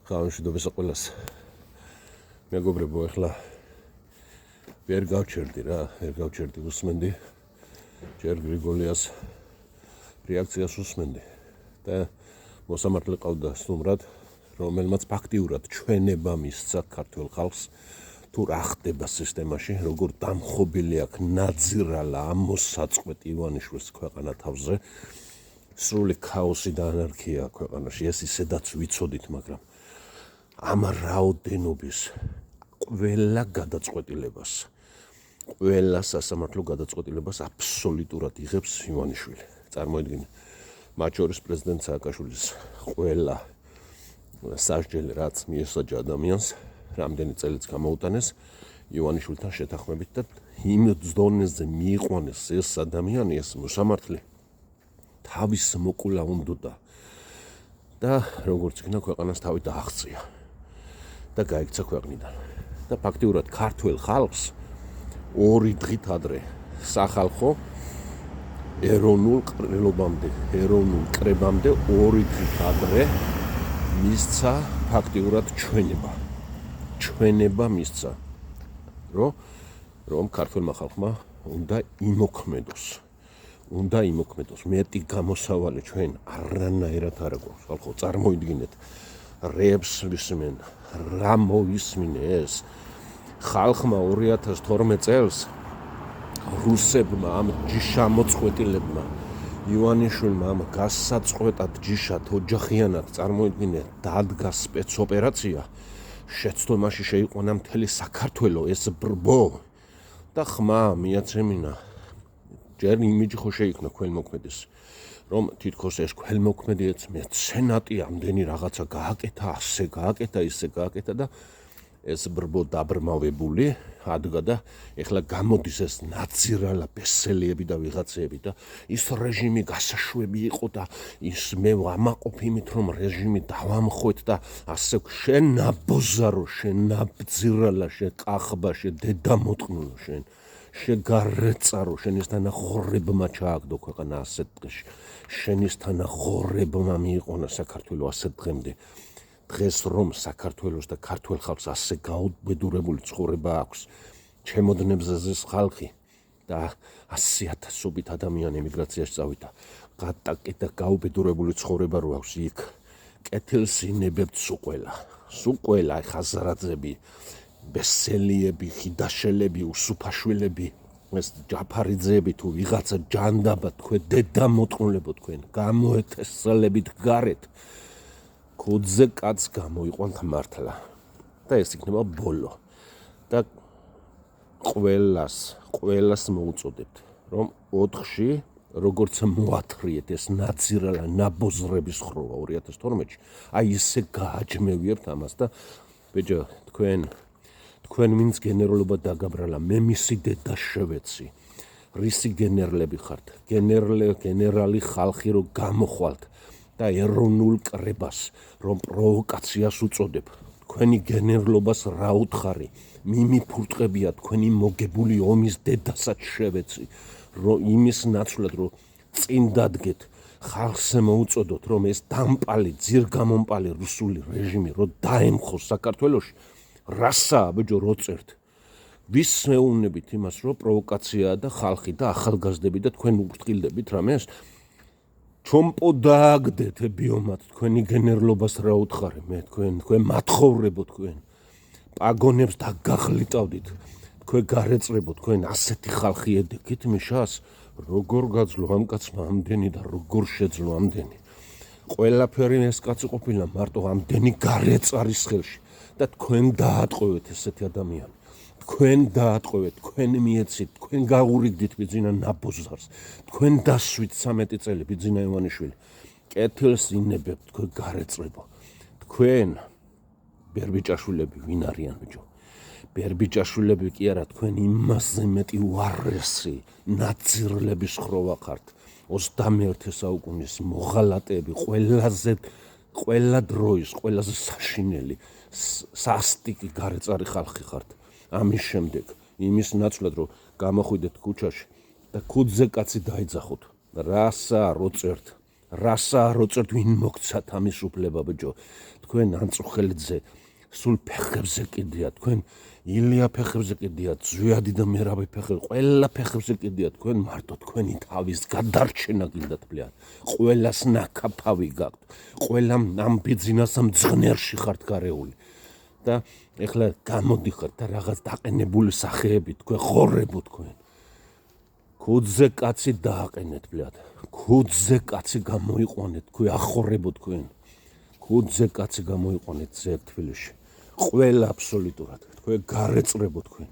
ხალხმშობლისა ყველას მეგობრებო, ეხლა ვერ გავჩერდი უსმენდი ჯერ გრიგოლიას რეაქციას უსმენდი და მოსამართლე ყავდა სტუმრად, რომელმაც ფაქტიურად ჩვენება მისცა ქართულ ხალხს თუ რა ხდება სისტემაში, როგორ დამხობილი აქ ნაძირალა ამოსაწყვეტ ივანიშვილს ქვეყანა თავზე, სრული ქაოსი და ანარქია ქვეყანაში, ეს ისედაც ვიცოდით, მაგრამ ამ რაოდენობის ყველა გადაწყვეტილებას, ყველა სასამართლო გადაწყვეტილებას აბსოლუტურად იღებს ივანიშვილი. წარმოიდგინე, მათ შორის პრეზიდენტ სააკაშვილის ყველა სასჯელი, რაც მიესაჯა ადამიანს, რამდენი წელიც გამოუტანეს ივანიშვილთან შეთანხმებით და იმ დონეზე მიიყვანეს ეს ადამიანი, ეს მოსამართლე თავის მოკულა უნდოდა და როგორც იქნა ქვეყანას თავი დააღწია და გაიქცა ქვეყნიდან. და ფაქტიურად ქართველ ხალხს ორი დღით ადრე სახალხო ეროვნულ კრებამდე ორი დღით ადრე მისცა ფაქტიურად ჩვენება მისცა, რომ ქართველმა ხალხმა უნდა იმოქმედოს. მეტი გამოსავალი ჩვენ არანაირად არ აქვს. ხალხო, წარმოიდგინეთ, რეებს ვისმენ, რა მოვისმინე ეს. ხალხმა 2012 წელს რუსებმა ამ ჯიშამოწყვეტილებმა ივანიშვილმა ამ გასაწყვეტად ჯიშად ოჯახიანად წარმოიდგინეთ დადგა სპეცოპერაცია, შეცდომაში შეიყვანა მთელი საქართველო, ეს ბრბო და ხმა მიაცემინა. ჯერ იმიჯი ხო შეიქმნა ქველმოქმედის, რომ თითქოს ეს ქველმოქმედიც მეცენატი ამდენი რაღაცა გააკეთა, ასე გააკეთა, ისე გააკეთა და ეს ბრბო დაბრმავებული ადგა და ეხლა გამოდის ეს ნაცირალა ბესელიები და ვიღაცეები და ის რეჟიმი გასაშვები იყო და ის მე ვამაყოფ იმით, რომ რეჟიმი დავამხვეთ და ასე შენ ნაბოზარო, შენ ნაბძირალა, შენ კახბა, შენ დედამოტყნულო, შენ შეგარეწარო, შენის თანახორებმა ჩააგდო ქვეყანა ასეთ დღეში, შენის თანახორებმა მიიყონა საქართველო ასეთ დღემდე. დღეს რომ საქართველოს და ქართველ ხალხს ასე გაუბედურებული ცხოვრება აქვს, ჩემოდნებზე ზის ხალხი და 100,000-ობით ადამიანი ემიგრაციაში წავიდა, გადაკეთა გაუბედურებული ცხოვრება რო აქვს იქ, კეთილს ინებებთ სუყველა, ხაზარაძები, ბესელიები, ხიდაშელები, უსუფაშვილები, ეს ჯაფარიძეები თუ ვიღაცა ჯანდაბა, თქვენ დედამოტყნულებო, თქვენ გამოეთესალებით გარეთ, ქუდზე კაც გამოიყვანთ მართლა და ეს იქნება ბოლო და ყველას მოუწოდებთ, რომ 4-ში როგორც მოათრიეთ ეს ნაცირალა ნაბოზრების ხროვა 2012-ში, აი ისე გააჯმევიებთ ამას და ბეჯო თქვენ ვინც გენერლობა დაგაბრალა, მე მისი დედა შევეცი, რისი გენერლები ხართ, გენერალი ხალხი რო გამოხვალთ და ეროვნულ კრებას, რომ პროვოკაციას უწოდებ, თქვენი გენერლობას რა უთხარი, მიმიფურტყებია თქვენი მოგებული ომის დედასაც შევეცი, რომ იმის ნაცვლად, რომ წინ დადგეთ, ხალხზე მოუწოდოთ, რომ ეს დამპალი, ძირგამომპალი რუსული რეჟიმი, რომ დაემხოს საქართველოში, რასაა, ბეჯო, რო წერთ. ვის მეუბნებით იმას, რომ პროვოკაციაა და ხალხი და ახალგაზრდები და თქვენ უფრთხილდებით რამეს? ჩომპო დააგდეთ ბიომად თქვენი გენერლობას რა უთხარი, მე თქვენ მათხოვრებო, თქვენ პაგონებს დაგაღლიტავდით, თქვენ გარეწრებო, თქვენ ასეთი ხალხი ედექით მიშას, როგორ გაძლო ამ კაცმა ამდენი და როგორ შეძლო ამდენი. ყველაფერი ეს კაცი ყოფილა მარტო ამდენი გარეწარის ხელში და თქვენ დაატყვევეთ ესეთი ადამიანი. თქვენ დაატყვევეთ, თქვენ მიეცით, თქვენ გაურიგდით ბიძინა ნაბოზარს, თქვენ დასვით 13 წელი ბიძინა ივანიშვილი, კეთილს ინებებთ, თქვენ გარეწრებო. თქვენ ბერბიჭაშვილები ვინ არიან ბიჭო? ბერბიჭაშვილები კი არა, თქვენ იმასზე მეტი უარესი ნაცირლების ხროვა ხართ. 21 საუკუნის მოღალატეები, ყველა დროის, ყველაზე საშინელი, სასტიკი გარეწარი ხალხი ხართ. ამის შემდეგ, იმის ნაცვლად, რომ გამოხვიდეთ ქუჩაში და ქუდზე კაცი დაიძახოთ, რასა რო წერთ, რასა როწერ ვინ მოგცათ ამის უფლება ბიჭო თქვენ ანწუხელიძე სულ ფეხებზე კიდია თქვენ ილია ფეხებზე კიდია ზვიადი და მერავე ფეხებზე ყველა ფეხებზე კიდია თქვენ მარტო თქვენი თავის გადარჩენა გინდათ ბლიან ყველას ნაკაფავი გაქვთ ყველამ ამ ბიძინას მძღნერში ხართ გარეული და ეხლა გამოდიხართ და რაღაც დაყენებული სახეები თქვენ ხორებო თქვენ ქუძზე კაცი დააყენეთ ბლად ქუძზე კაცი გამოიყვანეთ თქვენ ახორებო თქვენ ქუძზე კაცი გამოიყვანეთ ზედ თბილისში ყველა აბსოლუტურად თქვენ გარეწრებო თქვენ